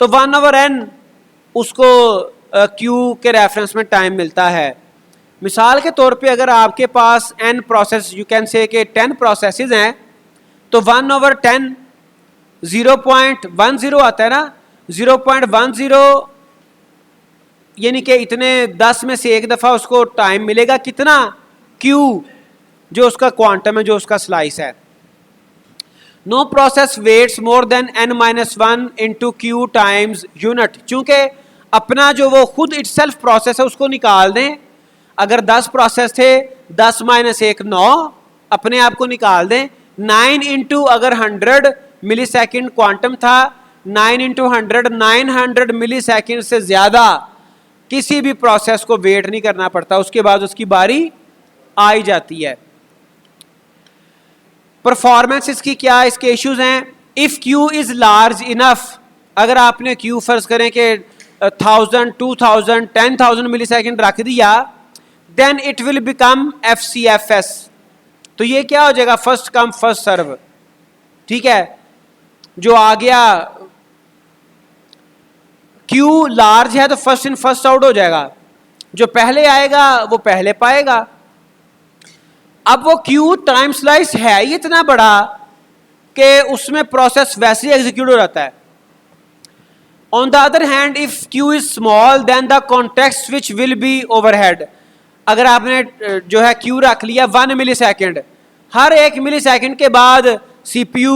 तो 1/n उसको q के reference में time मिलता है। मिसाल के तौर पे अगर आपके पास n process, you can say के 10 प्रोसेसेस हैं तो 1/10 0.10 आता है ना, 0.10 यानी कि इतने 10 में से एक दफ़ा उसको टाइम मिलेगा कितना, Q, जो उसका क्वांटम है, जो उसका स्लाइस है। No process waits more than n-1 into q times unit, चूंकि अपना जो वो खुद इटसेल्फ प्रोसेस है उसको निकाल दें। अगर 10 प्रोसेस थे, 10 - 1 9, अपने आप को निकाल दें। 9 इंटू अगर 100 मिली सेकेंड क्वांटम था, 9 इंटू 100 900 मिली सेकेंड से ज़्यादा किसी भी प्रोसेस को वेट नहीं करना पड़ता, उसके बाद उसकी बारी आ ही जाती है। परफॉर्मेंस इसकी क्या इसके इश्यूज हैं। If q is large enough, अगर आपने क्यू फर्ज करें कि 1000 2000 10,000 मिली सेकेंड रख दिया, then it will become FCFS, तो ये क्या हो जाएगा, फर्स्ट कम फर्स्ट सर्व, ठीक है। जो आ गया क्यू लार्ज है तो फर्स्ट इन फर्स्ट आउट हो जाएगा, जो पहले आएगा वो पहले पाएगा। अब वो क्यू टाइम स्लाइस है ही इतना बड़ा कि उसमें प्रोसेस वैसे ही एग्जीक्यूट हो जाता है। On the other hand if q is small then the context switch will be overhead. अगर आपने जो है क्यू रख लिया 1 मिली सेकेंड, हर 1 मिली सेकेंड के बाद सीपीयू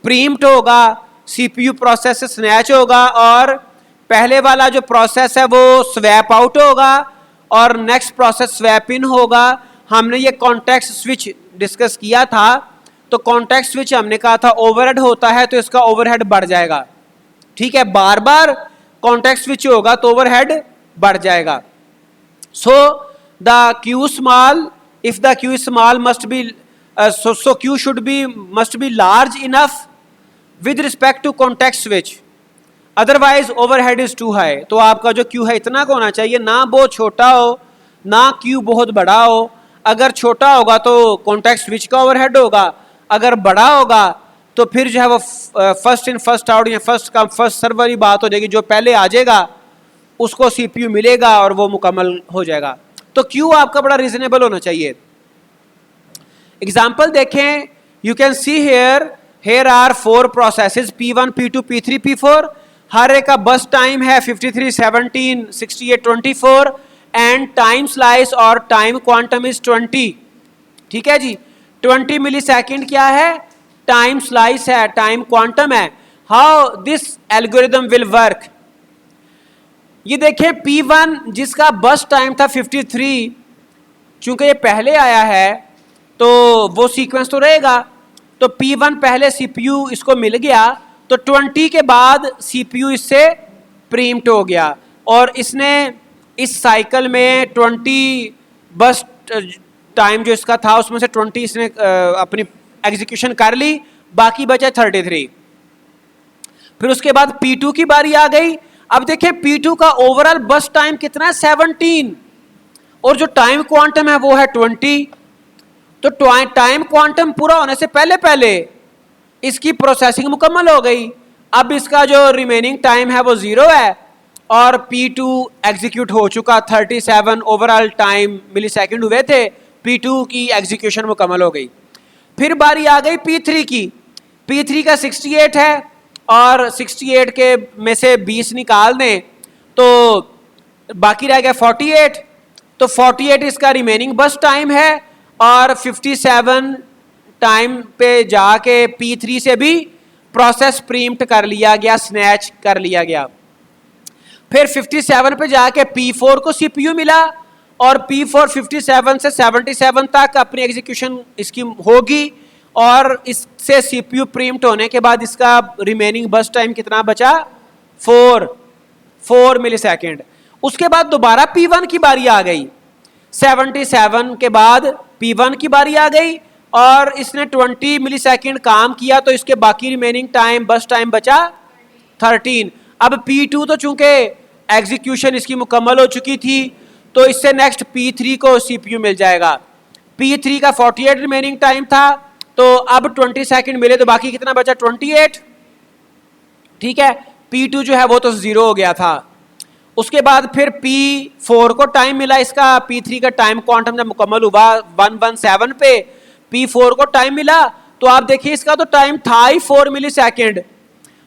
प्रीम्प्ट होगा, सीपीयू प्रोसेस से स्नैच होगा और पहले वाला जो प्रोसेस है वो स्वैप आउट होगा और नेक्स्ट प्रोसेस स्वैप इन होगा। हमने ये कॉन्टेक्स्ट स्विच डिस्कस किया था, तो कॉन्टेक्स्ट स्विच हमने कहा था ओवरहेड होता है तो इसका ओवरहेड बढ़ जाएगा। ठीक है, बार बार कॉन्टेक्स्ट स्विच होगा तो ओवरहेड बढ़ जाएगा। So the Q small, if the Q small must be so Q should be must be large enough with respect to context switch, otherwise overhead is too high। तो आपका जो Q है इतना का होना चाहिए, ना बहुत छोटा हो ना Q बहुत बड़ा हो। अगर छोटा होगा तो context switch का overhead होगा, अगर बड़ा होगा तो फिर जो है वो फर्स्ट इन फर्स्ट आउट या फर्स्ट कम फर्स्ट सर्व वाली बात हो जाएगी, जो पहले आ जाएगा उसको CPU मिलेगा और वो मुकम्मल हो जाएगा। तो Q आपका बड़ा रीजनेबल होना चाहिए। एग्जाम्पल देखें, you can see here are 4 processes P1, P2, P3, P4। हर एक का बस टाइम है 53, 17, 68, 24 एंड टाइम स्लाइस और टाइम क्वांटम इज 20। ठीक है जी, 20 मिली सेकेंड क्या है, टाइम स्लाइस है, टाइम क्वांटम है। How this algorithm will work, ये देखें P1 जिसका बस टाइम था 53, चूंकि ये पहले आया है तो वो सीक्वेंस तो रहेगा, तो P1 पहले CPU इसको मिल गया तो 20 के बाद CPU इससे प्रीम्प्ट हो गया और इसने इस साइकिल में 20 बस टाइम जो इसका था उसमें से 20 इसने अपनी एग्जीक्यूशन कर ली, बाकी बचा 33। फिर उसके बाद P2 की बारी आ गई। अब देखें P2 का ओवरऑल बस टाइम कितना है 17 और जो टाइम क्वांटम है वो है 20। तो टाइम क्वांटम पूरा होने से पहले पहले इसकी प्रोसेसिंग मुकम्मल हो गई। अब इसका जो रिमेनिंग टाइम है वो 0 है और P2 एग्जीक्यूट हो चुका, 37 ओवरऑल टाइम मिली सेकेंड हुए थे, P2 की एग्जीक्यूशन मुकम्मल हो गई। फिर बारी आ गई P3 की, P3 का 68 है और 68 के में से 20 निकाल दें तो बाकी रह गया 48। तो 48 इसका रिमेनिंग बस टाइम है और 57 टाइम पे जाके P3 से भी प्रोसेस प्रीम्प्ट कर लिया गया, स्नैच कर लिया गया। फिर 57 पे जाके P4 को CPU मिला और P4 57 से 77 तक अपनी एग्जीक्यूशन इसकी होगी और इससे CPU प्रीम्प्ट होने के बाद इसका रिमेनिंग बस टाइम कितना बचा, 4 मिली सेकेंड। उसके बाद दोबारा P1 की बारी आ गई, 77 के बाद P1 की बारी आ गई और इसने 20 मिली सेकेंड काम किया तो इसके बाकी रिमेनिंग टाइम बस टाइम बचा 13। अब P2 तो चूंकि एग्जीक्यूशन इसकी मुकम्मल हो चुकी थी तो इससे नेक्स्ट P3 को CPU मिल जाएगा। P3 का 48 रिमेनिंग टाइम था तो अब 20 सेकेंड मिले तो बाकी कितना बचा, 28। ठीक है, P2 जो है वो तो 0 हो गया था। उसके बाद फिर P4 को टाइम मिला, इसका P3 का टाइम क्वांटम जब मुकम्मल हुआ 117 पे P4 को टाइम मिला तो आप देखिए इसका तो टाइम था ही 4 मिली सेकेंड,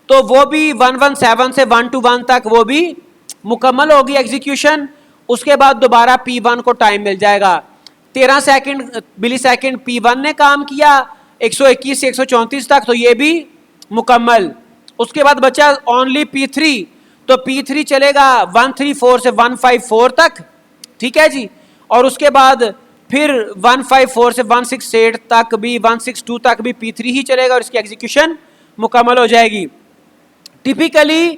तो वो भी 117 से 121 तक वो भी मुकम्मल होगी एग्जीक्यूशन। उसके बाद दोबारा P1 को टाइम मिल जाएगा, 13 सेकेंड मिली सेकेंड P1 ने काम किया 121 से 134 तक, तो ये भी मुकम्मल। उसके बाद बचा ओनली P3, तो P3 चलेगा 134 से 154 तक। ठीक है जी, और उसके बाद फिर 154 से 168 तक भी, 162 तक भी P3 ही चलेगा और इसकी एग्जीक्यूशन मुकम्मल हो जाएगी। Typically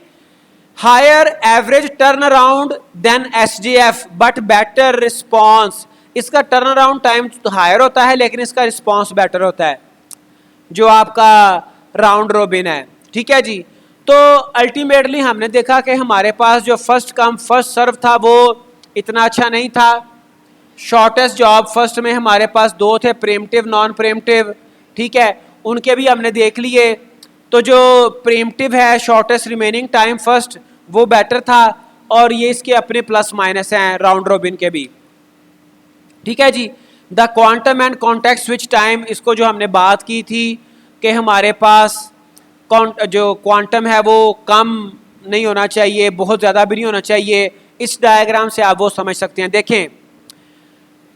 higher average turn around then SJF but better response. इसका टर्न अराउंड टाइम हायर होता है लेकिन इसका रिस्पॉन्स बेटर होता है जो आपका राउंड रोबिन है। ठीक है जी, तो अल्टीमेटली हमने देखा कि हमारे पास जो फर्स्ट कम फर्स्ट सर्व था वो इतना अच्छा नहीं था। शॉर्टेस्ट जॉब फर्स्ट में हमारे पास 2 थे, प्रीम्प्टिव नॉन प्रीम्प्टिव। ठीक है, उनके भी हमने देख लिए। तो जो प्रीम्प्टिव है शॉर्टेस्ट रिमेनिंग टाइम फर्स्ट, वो बेटर था, और ये इसके अपने प्लस माइनस हैं राउंड रोबिन के भी। ठीक है जी। The quantum and context switch time, इसको जो हमने बात की थी कि हमारे पास जो क्वांटम है वो कम नहीं होना चाहिए, बहुत ज़्यादा भी नहीं होना चाहिए। इस डायग्राम से आप वो समझ सकते हैं।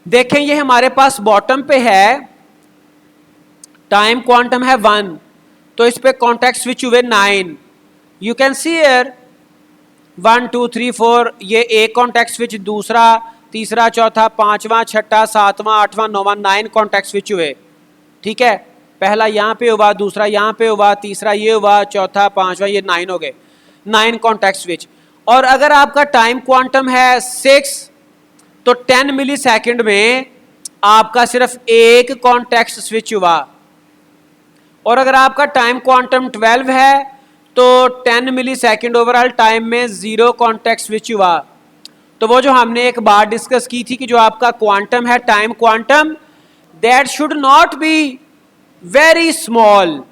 देखें ये हमारे पास बॉटम पे है, टाइम क्वांटम है 1, तो इस पे कॉन्टेक्ट स्विच हुए 9। यू कैन सी हियर 1 2 3 4, ये एक कॉन्टेक्ट स्विच, दूसरा, तीसरा, चौथा, पांचवा, छठा, सातवां, आठवां, नौवां, 9 कॉन्टेक्ट स्विच हुए। ठीक है, पहला यहाँ पे हुआ, दूसरा यहाँ पे हुआ, तीसरा ये हुआ, चौथा, पांचवा, ये 9 हो गए, 9 कॉन्टेक्ट स्विच। और अगर आपका टाइम क्वांटम है 6, तो 10 मिली सेकेंड में आपका सिर्फ एक कॉन्टेक्ट स्विच हुआ। और अगर आपका टाइम क्वांटम 12 है तो 10 मिली सेकेंड ओवरऑल टाइम में 0 कॉन्टेक्ट स्विच हुआ। तो वो जो हमने एक बार डिस्कस की थी कि जो आपका क्वांटम है, time quantum, that should not be very small,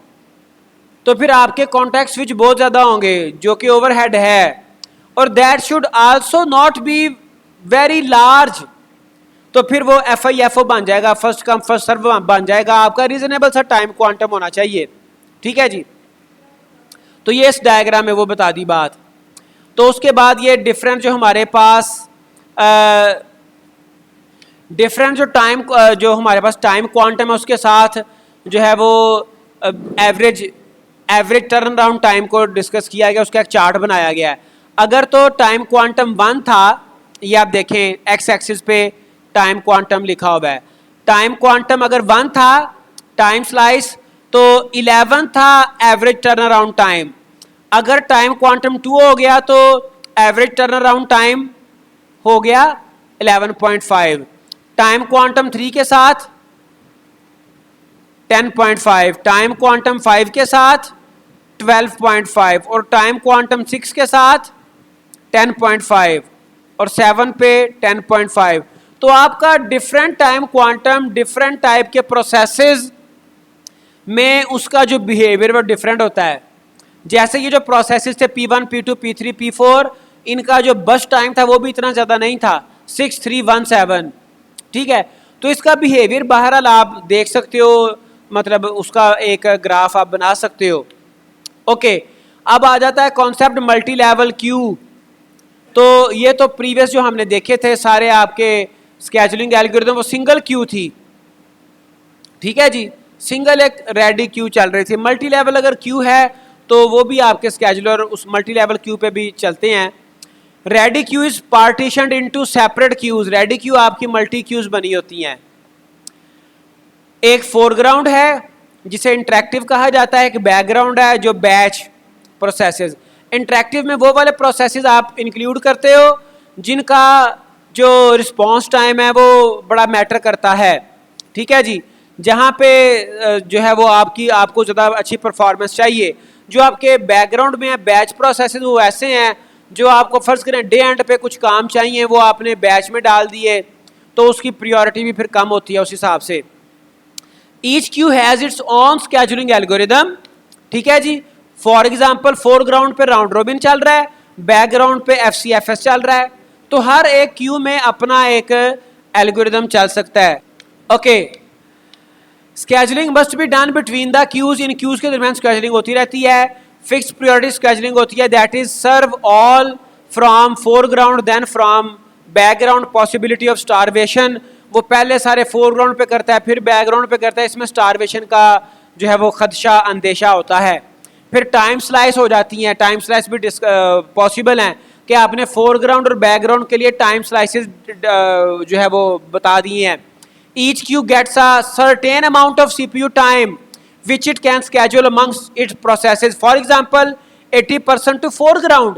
तो फिर आपके कॉन्टेक्ट स्विच बहुत ज्यादा होंगे जो कि ओवरहेड है। और that should also not be very large, तो फिर वो FIFO बन जाएगा, फर्स्ट कम फर्स्ट सर्व बन जाएगा। आपका रीजनेबल सा टाइम क्वांटम होना चाहिए। ठीक है जी। तो ये इस डायग्राम में वो बता दी बात। तो उसके बाद ये डिफरेंट जो हमारे पास डिफरेंट जो हमारे पास टाइम क्वांटम है उसके साथ जो है वो एवरेज टर्न अराउंड टाइम को डिस्कस किया गया, उसका एक चार्ट बनाया गया है। अगर तो टाइम क्वांटम 1 था, ये आप देखें एक्स एक्सिस पे टाइम क्वांटम लिखा हुआ है। टाइम क्वांटम अगर 1 था टाइम स्लाइस, तो 11 था एवरेज टर्न अराउंड टाइम। अगर टाइम क्वांटम 2 हो गया तो एवरेज टर्न अराउंड टाइम हो गया 11.5। टाइम क्वांटम 3 के साथ 10.5, टाइम क्वांटम 5 के साथ 12.5, और टाइम क्वांटम 6 के साथ 10.5, और 7 पे 10.5। तो आपका different time quantum different type के प्रोसेसेस में उसका जो बिहेवियर वो डिफरेंट होता है। जैसे ये जो प्रोसेसेस थे P1, P2, P3, P4, इनका जो बस टाइम था वो भी इतना ज़्यादा नहीं था, 6317। ठीक है, तो इसका बिहेवियर बहरहाल आप देख सकते हो, मतलब उसका एक ग्राफ आप बना सकते हो। ओके, अब आ जाता है कॉन्सेप्ट मल्टी लेवल क्यू। तो ये तो प्रीवियस जो हमने देखे थे सारे आपके स्केजुलिंग एल्गोरिथम, वो सिंगल क्यू थी। ठीक है जी, सिंगल एक रेडी क्यू चल रही थी। मल्टी लेवल अगर क्यू है तो वो भी आपके स्केजुलर उस मल्टी लेवल क्यू पे भी चलते हैं। Ready queue is partitioned into separate queues. Ready queue आपकी मल्टी क्यूज बनी होती हैं। एक फोरग्राउंड है जिसे इंटरेक्टिव कहा जाता है, एक बैकग्राउंड है जो बैच प्रोसेसेस। इंटरेक्टिव में वो वाले प्रोसेसेस आप इंक्लूड करते हो जिनका जो रिस्पॉन्स टाइम है वो बड़ा मैटर करता है। ठीक है जी, जहाँ पे जो है वो आपको ज़्यादा अच्छी परफॉर्मेंस चाहिए। जो आपके बैकग्राउंड में है बैच प्रोसेसेस, वो ऐसे हैं जो आपको फर्ज करें डे एंड पे कुछ काम चाहिए, वो आपने बैच में डाल दिए तो उसकी प्रायोरिटी भी फिर कम होती है उस हिसाब से। Each Q has its own scheduling algorithm. ठीक है जी, फॉर एग्जाम्पल फोरग्राउंड पे राउंड रोबिन चल रहा है, बैकग्राउंड पे FCFS चल रहा है, तो हर एक क्यू में अपना एक एल्गोरिदम चल सकता है। Okay, scheduling must be done between the queues. इन क्यूज के दरमियान स्केजुलिंग होती रहती है। फिक्स प्रायोरिटी स्केजुलिंग होती है, that is serve all from foreground then from background. Possibility of starvation, वो पहले सारे फोरग्राउंड पे करता है फिर बैकग्राउंड पे करता है, इसमें स्टारवेशन का जो है वो खदशा अंदेशा होता है। फिर टाइम स्लाइस हो जाती हैं, टाइम स्लाइस भी पॉसिबल हैं कि आपने फोरग्राउंड और बैकग्राउंड के लिए टाइम स्लाइसेस जो है वो बता दिए हैं। Each queue gets a certain amount of CPU time which it can schedule amongst its processes. For example 80% to foreground,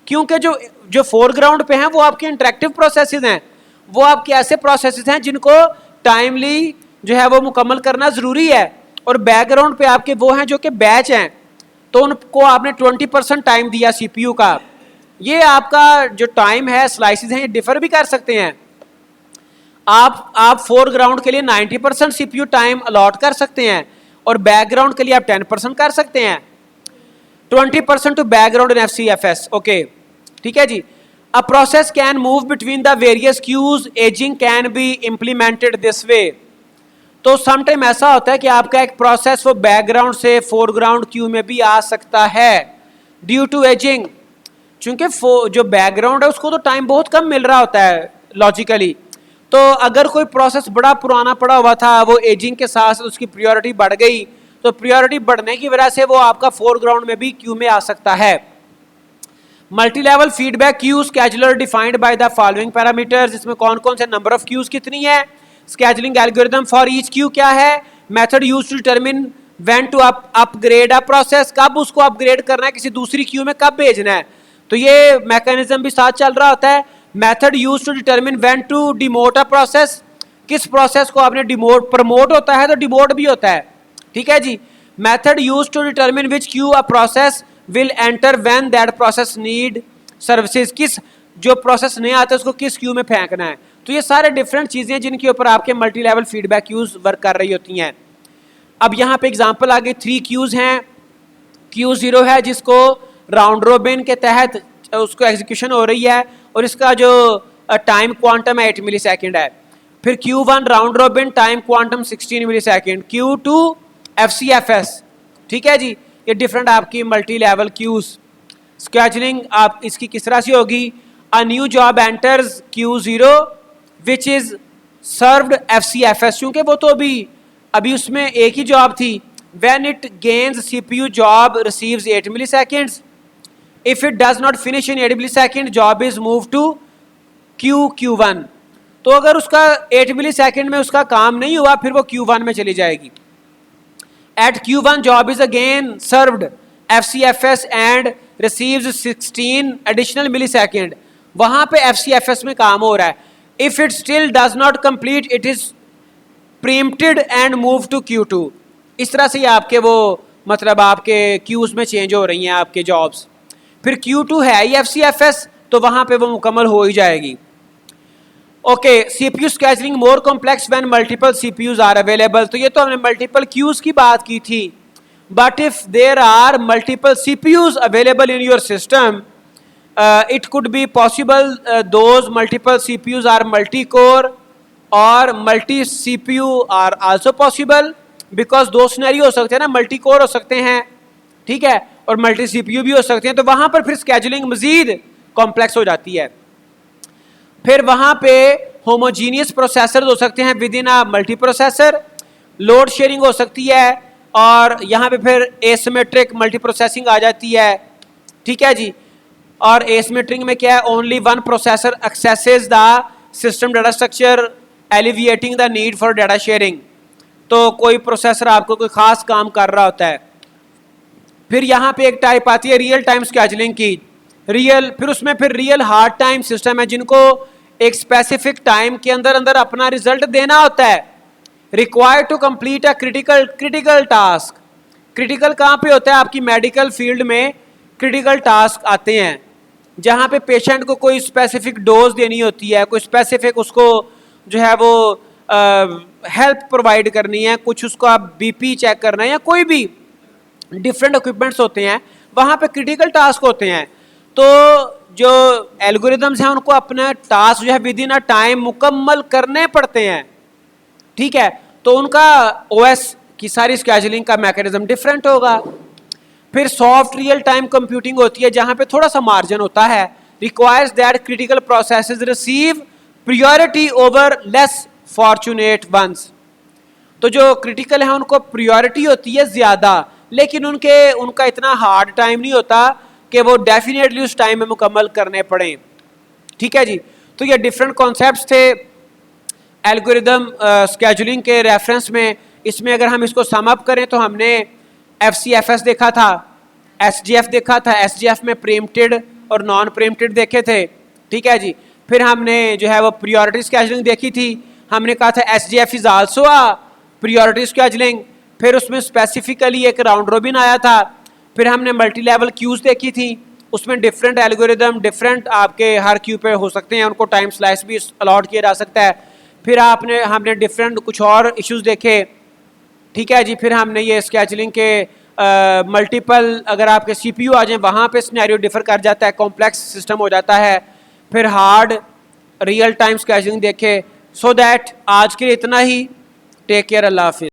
क्योंकि जो फोरग्राउंड पे हैं वो आपके इंटरेक्टिव प्रोसेसेस हैं, वो आपके ऐसे प्रोसेसेस हैं जिनको टाइमली जो है वो मुकम्मल करना ज़रूरी है। और बैकग्राउंड पे आपके वो हैं जो कि बैच हैं, तो उनको आपने 20% टाइम दिया CPU का। ये आपका जो टाइम है स्लाइसेस हैं ये डिफर भी कर सकते हैं। आप फोरग्राउंड के लिए 90% CPU टाइम अलॉट कर सकते हैं और बैकग्राउंड के लिए आप 10% कर सकते हैं। 20% to background in FCFS। Okay, ठीक है जी। A process can move between the various queues, aging can be implemented this way. तो समटाइम ऐसा होता है कि आपका एक प्रोसेस वो बैकग्राउंड से फोरग्राउंड क्यू में भी आ सकता है ड्यू टू एजिंग, चूंकि जो बैकग्राउंड है उसको तो टाइम बहुत कम मिल रहा होता है लॉजिकली। तो अगर कोई प्रोसेस बड़ा पुराना पड़ा हुआ था, वो एजिंग के साथ साथ उसकी प्रायोरिटी बढ़ गई, तो प्रायोरिटी बढ़ने की वजह से वो आपका फोरग्राउंड में भी क्यू में आ सकता है। Multi level feedback queue scheduler defined by the following parameters. इसमें कौन कौन से नंबर ऑफ क्यूज कितनी है, scheduling algorithm for each queue क्या है, method used to determine when to upgrade a process, कब उसको अपग्रेड करना है, किसी दूसरी क्यू में कब भेजना है, तो ये मैकेनिज्म भी साथ चल रहा होता है। Method used to determine when to demote a process, किस प्रोसेस को आपने डिमोट, प्रमोट होता है तो डिमोट भी होता है, ठीक है जी। Method used to determine which queue a process will enter when that process need services, किस जो प्रोसेस नहीं आते उसको किस क्यू में फेंकना है। तो ये सारे डिफरेंट चीजें जिनके ऊपर आपके multi level feedback queues work कर रही होती हैं। अब यहाँ पे एग्जांपल आगे 3 क्यूज हैं। Q0 है जिसको राउंड रोबिन के तहत उसको एग्जीक्यूशन हो रही है और इसका जो टाइम क्वांटम है 8 मिली सेकेंड है। फिर Q1 round robin, time quantum 16 मिली सेकेंड। Q2 FCFS, ठीक है जी। ये डिफरेंट आपकी मल्टी लेवल क्यूज। स्केजुलिंग आप इसकी किस तरह से होगी, a new job enters Q0 which is served FCFS, क्योंकि वो तो अभी उसमें एक ही जॉब थी। When it gains CPU, job receives 8 milliseconds. If it does not finish in 8 milliseconds, job is moved to Q1. तो अगर उसका 8 मिलीसेकंड में उसका काम नहीं हुआ फिर वो Q1 में चली जाएगी। At Q1, job is again served FCFS and receives 16 additional millisecond. वहां पे FCFS में काम हो रहा है। If it still does not complete, it is preempted and moved to Q2. इस तरह से आपके वो मतलब आपके क्यूज में चेंज हो रही हैं आपके जॉब्स। फिर Q2 है ही FCFS, तो वहां पे वो मुकम्मल हो ही जाएगी। Okay, CPU scheduling more complex when multiple CPUs are available. तो ये तो हमने मल्टीपल क्यूज की बात की थी, but if there are multiple CPUs available in your system, it could be possible those multiple CPUs are multi core और multi CPU are also possible, because 2 scenario हो सकते हैं ना, मल्टी कोर हो सकते हैं, ठीक है, और मल्टी CPU भी हो सकते हैं। तो वहां पर फिर स्केजुलिंग मजीद कॉम्प्लेक्स हो जाती है। फिर वहां पे होमोजीनियस प्रोसेसर हो सकते हैं with in a multi processor, load sharing हो सकती है, और यहाँ पे फिर एसिमेट्रिक मल्टी प्रोसेसिंग आ जाती है, ठीक है जी। और एसिमेट्रिक में क्या है, only one processor accesses the system data structure alleviating the need for data sharing. तो कोई प्रोसेसर आपको कोई खास काम कर रहा होता है। फिर यहाँ पे एक टाइप आती है रियल टाइम स्केजुलिंग की। फिर उसमें फिर रियल हार्ड टाइम सिस्टम है जिनको एक स्पेसिफिक टाइम के अंदर अंदर अपना रिजल्ट देना होता है। Required to complete a critical task. Critical कहाँ पे होता है, आपकी मेडिकल फील्ड में क्रिटिकल टास्क आते हैं जहाँ पे पेशेंट को कोई स्पेसिफिक डोज देनी होती है, कोई स्पेसिफिक उसको जो है वो हेल्प प्रोवाइड करनी है, कुछ उसका BP चेक करना है, या कोई भी डिफरेंट इक्विपमेंट्स होते हैं, वहाँ पे क्रिटिकल टास्क होते हैं। तो जो एल्गोरिदम्स हैं उनको अपना टास्क जो है विद इन अ टाइम मुकम्मल करने पड़ते हैं, ठीक है। तो उनका OS की सारी स्केजुलिंग का मैकेनिज्म डिफरेंट होगा। फिर सॉफ्ट रियल टाइम कंप्यूटिंग होती है जहाँ पे थोड़ा सा मार्जिन होता है। Requires that critical processes receive priority over less fortunate ones. तो जो क्रिटिकल है उनको प्रायोरिटी होती है ज़्यादा, लेकिन उनका इतना हार्ड टाइम नहीं होता कि वो डेफिनेटली उस टाइम में मुकम्मल करने पड़े, ठीक है जी। तो ये डिफरेंट कॉन्सेप्ट्स थे एल्गोरिदम स्केजुलिंग के रेफरेंस में। इसमें अगर हम इसको सम अप करें तो हमने FCFS देखा था, SGF देखा था, SGF में प्रीएम्प्टेड और नॉन प्रीएम्प्टेड देखे थे, ठीक है जी। फिर हमने जो है वो प्रायोरिटी स्केजुलिंग देखी थी, हमने कहा था SGF is also a priority scheduling. फिर उसमें स्पेसिफिकली एक राउंड रोबिन आया था। फिर हमने मल्टी लेवल क्यूज देखी थी, उसमें डिफरेंट एल्गोरिदम डिफरेंट आपके हर क्यू पे हो सकते हैं, उनको टाइम स्लाइस भी अलॉट किया जा सकता है। फिर हमने डिफरेंट कुछ और इश्यूज देखे, ठीक है जी। फिर हमने ये स्केजुलिंग के मल्टीपल अगर आपके CPU आ जाएं वहाँ पे सिनेरियो डिफर कर जाता है, कॉम्प्लेक्स सिस्टम हो जाता है, फिर हार्ड रियल टाइम स्केजुलिंग देखे। सो दैट आज के लिए इतना ही। टेक केयर, अल्लाह हाफिज़।